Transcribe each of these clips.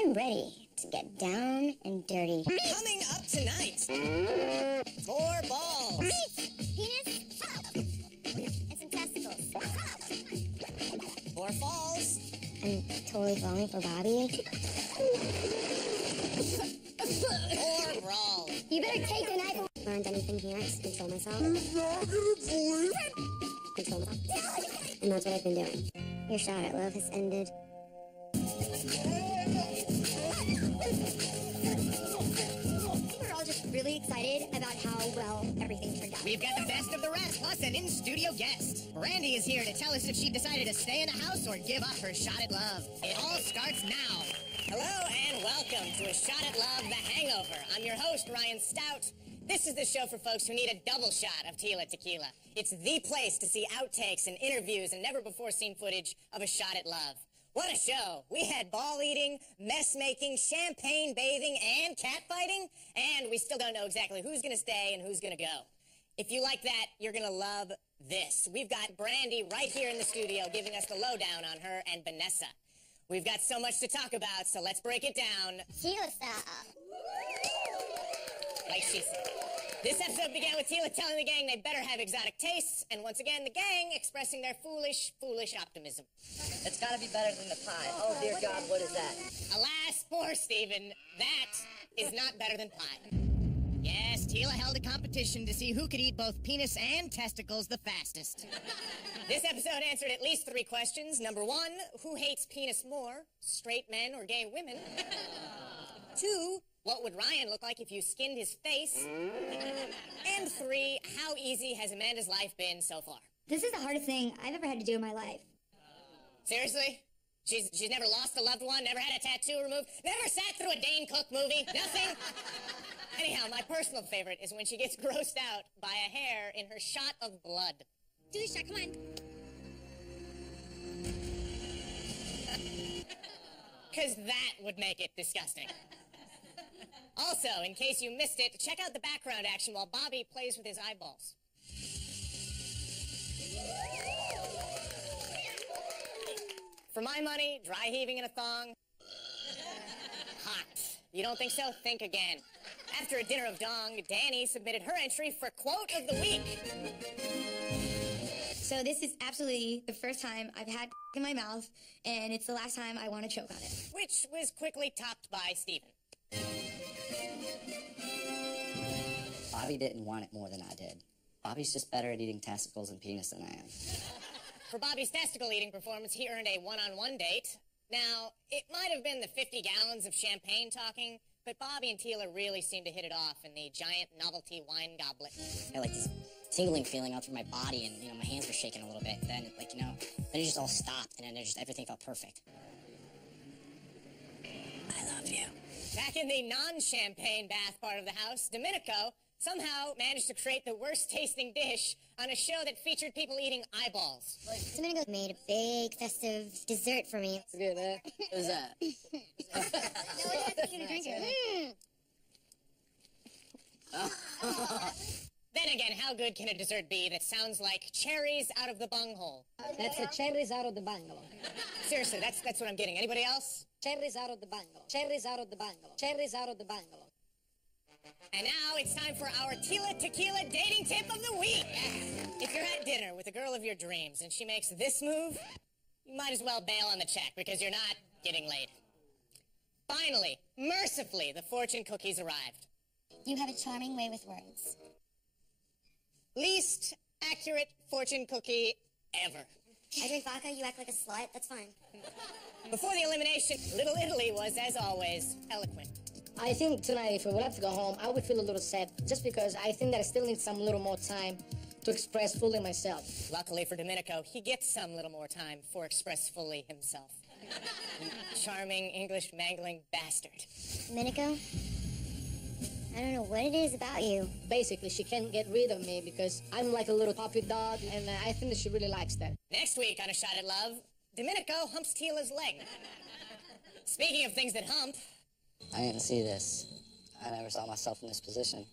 I'm ready to get down and dirty. Coming up tonight, 4 balls. Penis, and some testicles. 4 falls. I'm totally falling for Bobby. 4 brawls. You better take the knife. Learned anything here is control myself. Control myself. And that's what I've been doing. Your shot at love has ended. We're all just really excited about how well everything turned out. We've got the best of the rest, plus an in-studio guest. Brandi is here to tell us if she decided to stay in the house or give up her shot at love. It all starts now. Hello and welcome to A Shot at Love, The Hangover. I'm your host, Ryan Stout. This is the show for folks who need a double shot of Tila Tequila. It's the place to see outtakes and interviews and never-before-seen footage of A Shot at Love. What a show. We had ball eating, mess making, champagne bathing, and cat fighting, and we still don't know exactly who's going to stay and who's going to go. If you like that, you're going to love this. We've got Brandi right here in the studio giving us the lowdown on her and Vanessa. We've got so much to talk about, so let's break it down. Tila style. Like she said. This episode began with Tila telling the gang they better have exotic tastes, and once again, the gang expressing their foolish, foolish optimism. It's gotta be better than the pie. Oh, dear God, what is that? Alas, poor Stephen, that is not better than pie. Yes, Tila held a competition to see who could eat both penis and testicles the fastest. This episode answered at least 3 questions. Number 1, who hates penis more, straight men or gay women? 2, what would Ryan look like if you skinned his face? And 3, how easy has Amanda's life been so far? This is the hardest thing I've ever had to do in my life. Seriously? She's never lost a loved one, never had a tattoo removed, never sat through a Dane Cook movie, nothing? Anyhow, my personal favorite is when she gets grossed out by a hair in her shot of blood. Do the shot, come on. Because that would make it disgusting. Also, in case you missed it, check out the background action while Bobby plays with his eyeballs. For my money, dry heaving in a thong, hot. You don't think so? Think again. After a dinner of dong, Danny submitted her entry for Quote of the Week. So this is absolutely the first time I've had in my mouth, and it's the last time I want to choke on it. Which was quickly topped by Stephen. Bobby didn't want it more than I did. Bobby's just better at eating testicles and penis than I am. For Bobby's testicle eating performance, he earned a one-on-one date. Now, it might have been the 50 gallons of champagne talking, but Bobby and Tila really seemed to hit it off in the giant novelty wine goblet. I had like this tingling feeling out through my body, and my hands were shaking a little bit. And then then it just all stopped, and then everything felt perfect. I love you. Back in the non-champagne bath part of the house, Domenico somehow managed to create the worst-tasting dish on a show that featured people eating eyeballs. Domenico made a big festive dessert for me. It's good, eh? What is that? No one has to drink it. Then again, how good can a dessert be that sounds like cherries out of the bunghole? That's the cherries out of the bungalow. Seriously, that's what I'm getting. Anybody else? Cherries out of the bungalow. Cherries out of the bungalow. Cherries out of the bungalow. And now it's time for our Tila Tequila dating tip of the week. If you're at dinner with a girl of your dreams and she makes this move, you might as well bail on the check because you're not getting laid. Finally, mercifully, the fortune cookies arrived. You have a charming way with words. Least accurate fortune cookie ever. I drink vodka, you act like a slut, that's fine. Before the elimination, Little Italy was, as always, eloquent. I think tonight, if we would have to go home, I would feel a little sad, just because I think that I still need some little more time to express fully myself. Luckily for Domenico, he gets some little more time for express fully himself. Charming, English mangling bastard. Domenico, I don't know what it is about you. Basically, she can't get rid of me because I'm like a little puppy dog, and I think that she really likes that. Next week on A Shot at Love, Domenico humps Tila's leg. Speaking of things that hump... I didn't see this. I never saw myself in this position.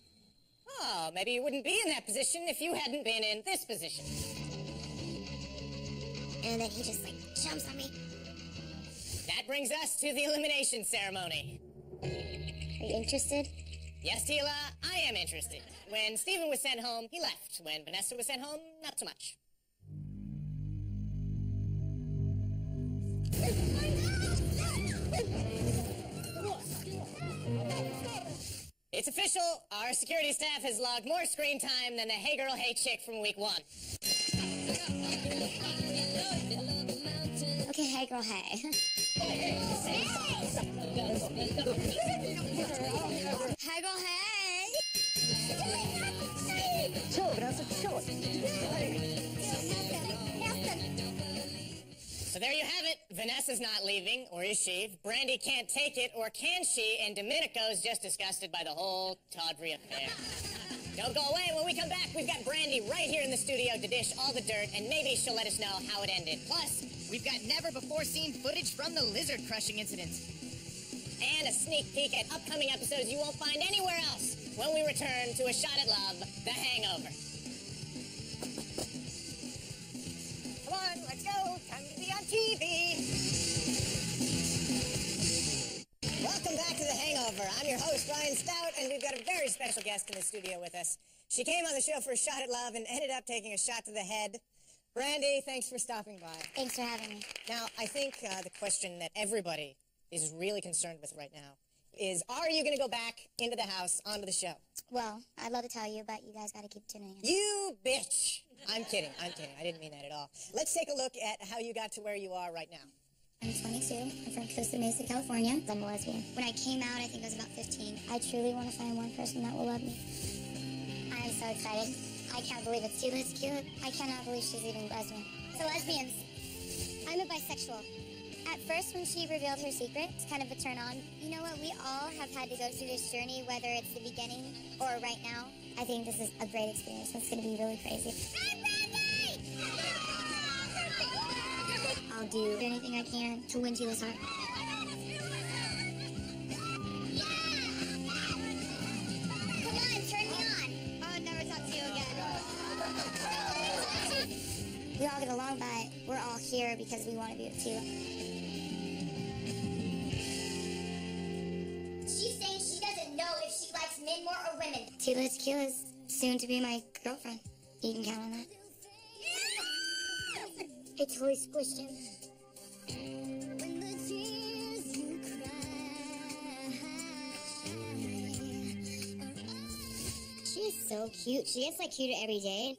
Oh, maybe you wouldn't be in that position if you hadn't been in this position. And then he just, jumps on me. That that brings us to the elimination ceremony. Are you interested? Yes, Tila, I am interested. When Steven was sent home, he left. When Vanessa was sent home, not so much. It's official. Our security staff has logged more screen time than the Hey Girl, Hey Chick from week 1. Okay, hey girl, hey. Hey girl, hey. So there you have it. Vanessa's not leaving, or is she? Brandi can't take it, or can she? And Domenico's just disgusted by the whole tawdry affair. Don't go away. When we come back, we've got Brandi right here in the studio to dish all the dirt, and maybe she'll let us know how it ended. Plus, we've got never-before-seen footage from the lizard-crushing incident. and a sneak peek at upcoming episodes you won't find anywhere else when we return to A Shot at Love, The Hangover. Come on, let's go. Time to be on TV. Welcome back to The Hangover. I'm your host, Ryan Stout, and we've got a very special guest in the studio with us. She came on the show for A Shot at Love and ended up taking a shot to the head. Brandi, thanks for stopping by. Thanks for having me. Now, I think the question that everybody is really concerned with right now is, are you going to go back into the house, onto the show? Well, I'd love to tell you, but you guys got to keep tuning in. You bitch! I'm kidding. I didn't mean that at all. Let's take a look at how you got to where you are right now. I'm 22. I'm from Costa Mesa, California. I'm a lesbian. When I came out, I think I was about 15. I truly want to find one person that will love me. I'm so excited. I can't believe it's Tila. It's cute. I cannot believe she's even lesbian. So lesbians, I'm a bisexual. At first, when she revealed her secret, it's kind of a turn on. You know what? We all have had to go through this journey, whether it's the beginning or right now. I think this is a great experience. It's going to be really crazy. I'll do anything I can to win Tila's heart. Come on, turn me on. I'll never talk to you again. We all get along, but we're all here because we want to be with Tila. She's saying she doesn't know if she likes men more or women. Tila's soon to be my girlfriend. You can count on that. I totally squished him. She is so cute. She gets like cuter every day.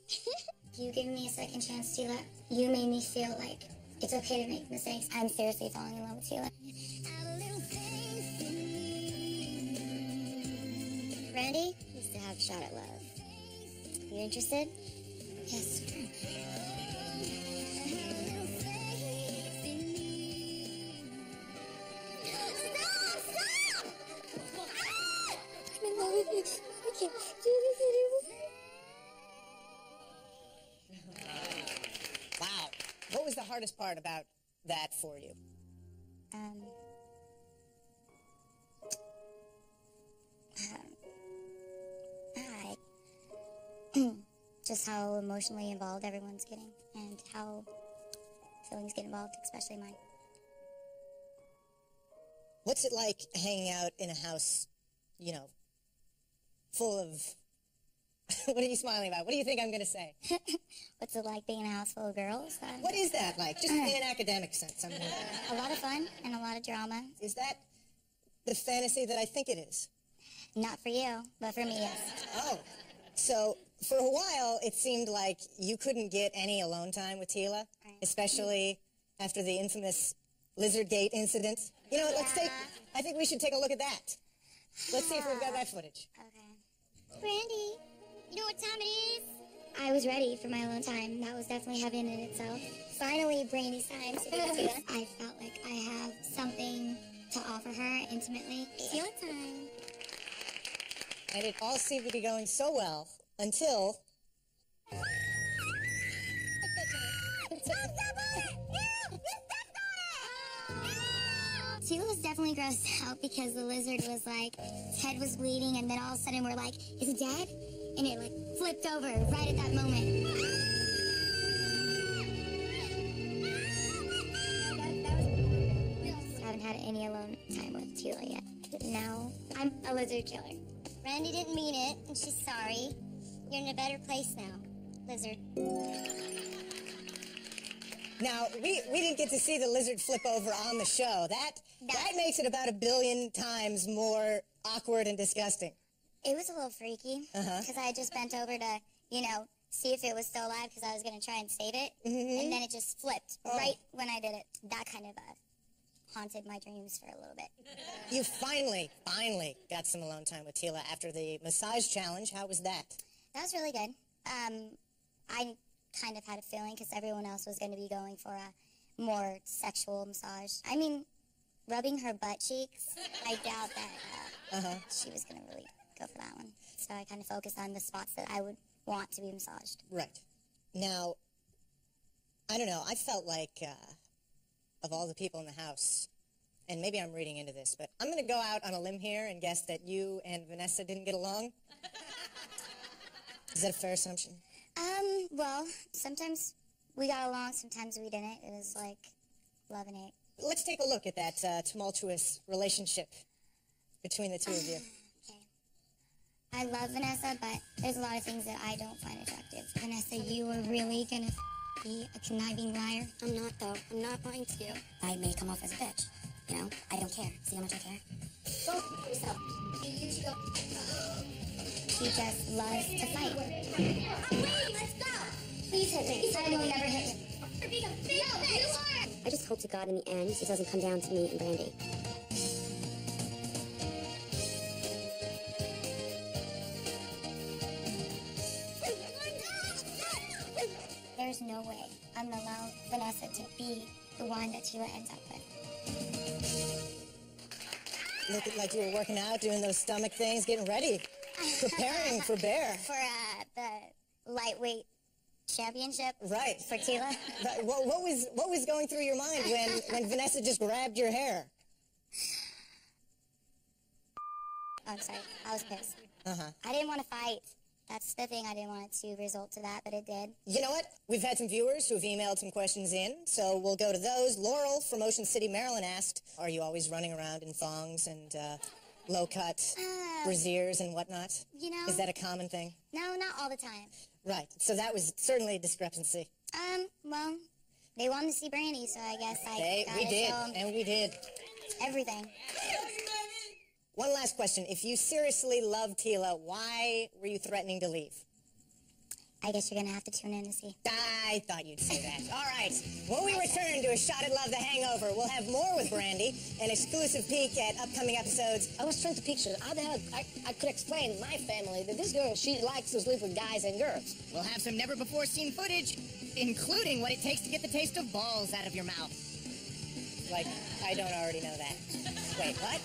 You gave me a second chance, Tila. You made me feel like it's okay to make mistakes. I'm seriously falling in love with Tila. Brandi used to have a shot at love. You interested? Yes. Stop! I'm in love with you. I can't do this anymore. Wow. What was the hardest part about that for you? Just how emotionally involved everyone's getting and how feelings get involved, especially mine. What's it like hanging out in a house, full of... What are you smiling about? What do you think I'm going to say? What's it like being in a house full of girls? What is that like? Just in an academic sense. I mean, a lot of fun and a lot of drama. is that the fantasy that I think it is? Not for you, but for me, yes. Oh, so for a while it seemed like you couldn't get any alone time with Tila, especially after the infamous Lizardgate incident. You know what, I think we should take a look at that. Let's see if we've got that footage. Okay. Brandi, you know what time it is? I was ready for my alone time. That was definitely heaven in itself. Finally, Brandi's time to be with Tila. I felt like I have something to offer her intimately. Tila time. And it all seemed to be going so well until... Tila was definitely grossed out because the lizard was like, his head was bleeding, and then all of a sudden we're like, is it dead? And it like flipped over right at that moment. I haven't any alone time with Tila yet. But now, I'm a lizard killer. Brandi didn't mean it, and she's sorry. You're in a better place now, lizard. Now, we didn't get to see the lizard flip over on the show. That makes it about 1 billion times more awkward and disgusting. It was a little freaky, because I had just bent over to, see if it was still alive, because I was going to try and save it, and then it just flipped right when I did it. That kind of haunted my dreams for a little bit. You finally got some alone time with Tila after the massage challenge. How was that? That was really good. I kind of had a feeling, because everyone else was going to be going for a more sexual massage. I mean, rubbing her butt cheeks, I doubt that she was going to really go for that one. So I kind of focused on the spots that I would want to be massaged. Right. Now, I don't know, I felt like, of all the people in the house, and maybe I'm reading into this, but I'm going to go out on a limb here and guess that you and Vanessa didn't get along. Is that a fair assumption? Well, sometimes we got along, sometimes we didn't. It was like love and hate. Let's take a look at that tumultuous relationship between the two of you. Okay. I love Vanessa, but there's a lot of things that I don't find attractive. Vanessa, you are really gonna be a conniving liar? I'm not, though. I'm not going to. I may come off as a bitch. I don't care. See how much I care? Go for yourself. You should go. He just loves to fight. I'm waiting. Let's go. Please hit me. I will never hit you. You're being a big bitch. I just hope to God in the end it doesn't come down to me and Brandi. There's no way I'm gonna allow Vanessa to be the one that Tila ends up with. Looked like you were working out, doing those stomach things, getting ready, preparing for Bear. For the lightweight championship. Right. For Tila. Right. What was going through your mind when Vanessa just grabbed your hair? I'm sorry. I was pissed. I didn't want to fight. That's the thing. I didn't want it to result to that, but it did. You know what? We've had some viewers who've emailed some questions in, so we'll go to those. Laurel from Ocean City, Maryland asked, are you always running around in thongs and low-cut brasiers and whatnot? Is that a common thing? No, not all the time. Right. So that was certainly a discrepancy. Well, they wanted to see Brandi, so I guess we did, and we did. Everything. One last question. If you seriously loved Tila, why were you threatening to leave? I guess you're going to have to tune in to see. I thought you'd say that. All right. When we return to A Shot at Love, The Hangover, we'll have more with Brandi, an exclusive peek at upcoming episodes. I was trying to picture how the hell I could explain my family that this girl, she likes to sleep with guys and girls. We'll have some never-before-seen footage, including what it takes to get the taste of balls out of your mouth. Like, I don't already know that. Wait, what?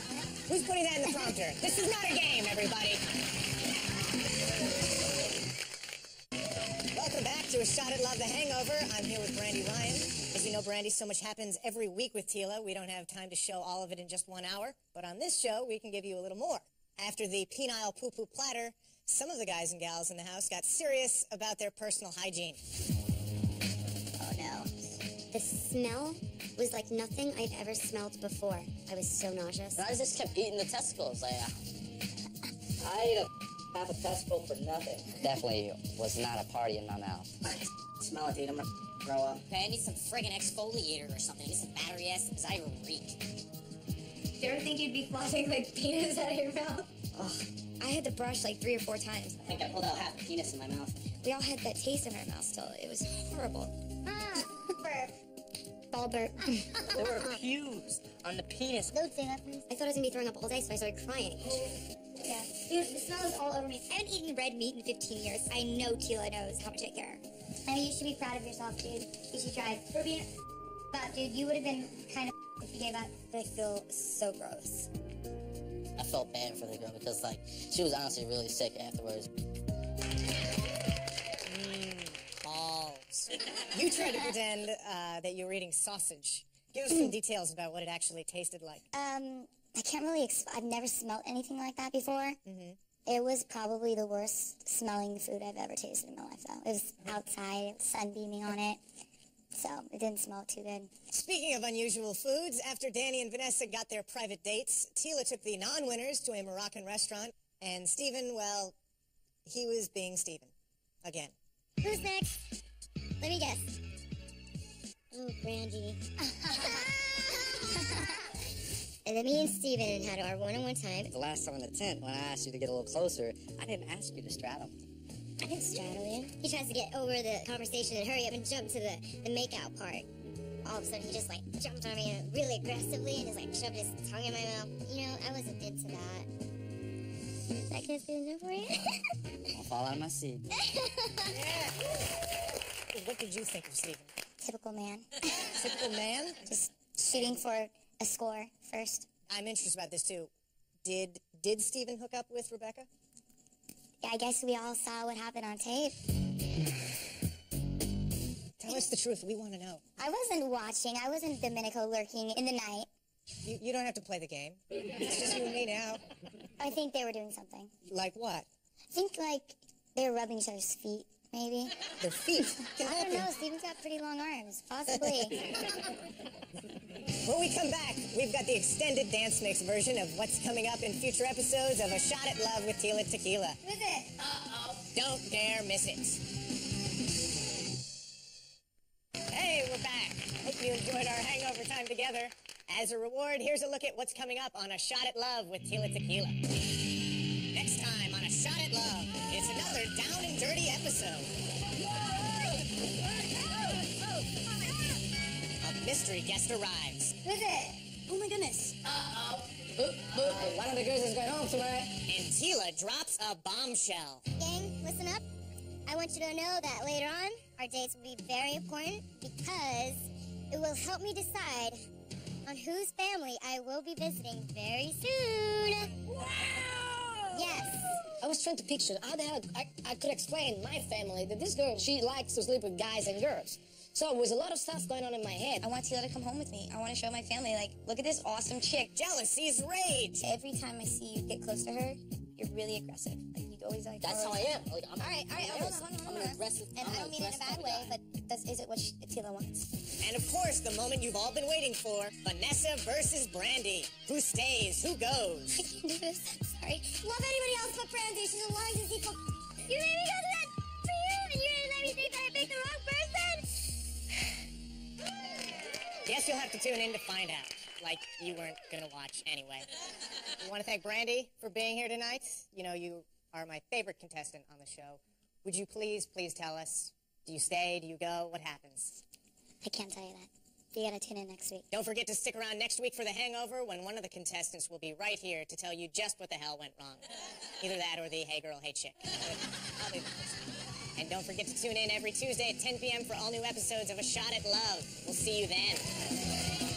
Who's putting that in the prompter? This is not a game, everybody. Welcome back to A Shot at Love, The Hangover. I'm here with Brandi Ryan. As you know, Brandi, so much happens every week with Tila. We don't have time to show all of it in just 1 hour. But on this show, we can give you a little more. After the penile poo-poo platter, some of the guys and gals in the house got serious about their personal hygiene. Oh, no. The smell was like nothing I'd ever smelled before. I was so nauseous. I just kept eating the testicles. I ate half a testicle for nothing. Definitely was not a party in my mouth. Smell it, dude. I'm gonna grow up. Okay, I need some friggin' exfoliator or something. I need some battery acid because I reek. Do you ever think you'd be flossing like penis out of your mouth? Ugh. I had to brush like 3 or 4 times. I think I pulled out half a penis in my mouth. We all had that taste in our mouth still. It was horrible. Burp. Ball burp. There were pubes on the penis. Don't say that, please. I thought I was going to be throwing up all day, so I started crying. Yeah. Dude, the smell is all over me. I haven't eaten red meat in 15 years. I know Tila knows how much I care. I mean, you should be proud of yourself, dude. You should try. For being... But, dude, you would have been kind of if you gave up. I feel so gross. I felt bad for the girl because, like, she was honestly really sick afterwards. Balls. You tried to pretend that you were eating sausage. Give us some details about what it actually tasted like. I can't really I've never smelled anything like that before. It was probably the worst smelling food I've ever tasted in my life, though. It was outside, sun beaming on it. So it didn't smell too good. Speaking of unusual foods, after Danny and Vanessa got their private dates, Tila took the non-winners to a Moroccan restaurant, and Steven, well, he was being Steven. Again. Who's next? Let me guess. Oh, Brandi. And then me and Steven had our one-on-one time. The last time in the tent, when I asked you to get a little closer, I didn't ask you to straddle me. I didn't straddle you. He tries to get over the conversation and hurry up and jump to the make-out part. All of a sudden, he just, like, jumped on me really aggressively and just, like, shoved his tongue in my mouth. You know, I wasn't into that. Is that kiss good enough for you? I'll fall out of my seat. Yeah. What did you think of Steven? Typical man. Typical man? Just shooting for a score first. I'm interested about this, too. Did Steven hook up with Rebecca? Yeah, I guess we all saw what happened on tape. Tell us the truth. We want to know. I wasn't watching. I was in Domenico lurking in the night. You don't have to play the game. It's just you and me now. I think they were doing something. Like what? I think, like, they were rubbing each other's feet, maybe. Their feet? I don't know. Steven's got pretty long arms. Possibly. When we come back, we've got the extended dance mix version of what's coming up in future episodes of A Shot at Love with Tila Tequila. Who's it? Uh-oh. Don't dare miss it. Hey, we're back. Hope you enjoyed our hangover time together. As a reward, here's a look at what's coming up on A Shot at Love with Tila Tequila. Next time on A Shot at Love, it's another down and dirty episode. A mystery guest arrives. Who's it? Oh my goodness. Uh-oh. One of the girls is going home tonight. And Tila drops a bombshell. Gang, listen up. I want you to know that later on, our dates will be very important because it will help me decide on whose family I will be visiting very soon. Wow! Yes. I was trying to picture how the hell I could explain my family that this girl, she likes to sleep with guys and girls. So there was a lot of stuff going on in my head. I want Tila to come home with me. I want to show my family, like, look at this awesome chick. Jealousy's rage. Every time I see you get close to her, you're really aggressive. Like, you always like. That's how I am. Like, I'm All right, hold on. I'm an aggressive. And I don't mean it in a bad way, but is it what Tila wants? And of course, the moment you've all been waiting for, Vanessa versus Brandi. Who stays? Who goes? I can't do this. I'm sorry. Love anybody else but Brandi. She's a lying, deceitful. You made me go to that for you, and you didn't let me think that I picked the wrong person. Guess you'll have to tune in to find out. Like you weren't gonna watch anyway. I want to thank Brandi for being here tonight. You know, you are my favorite contestant on the show. Would you please tell us, do you stay, do you go, what happens? I can't tell you that. You gotta tune in next week. Don't forget to stick around next week for The Hangover when one of the contestants will be right here to tell you just what the hell went wrong. Either that or the hey girl, hey chick. I'll be the person. And don't forget to tune in every Tuesday at 10 p.m. for all new episodes of A Shot at Love. We'll see you then.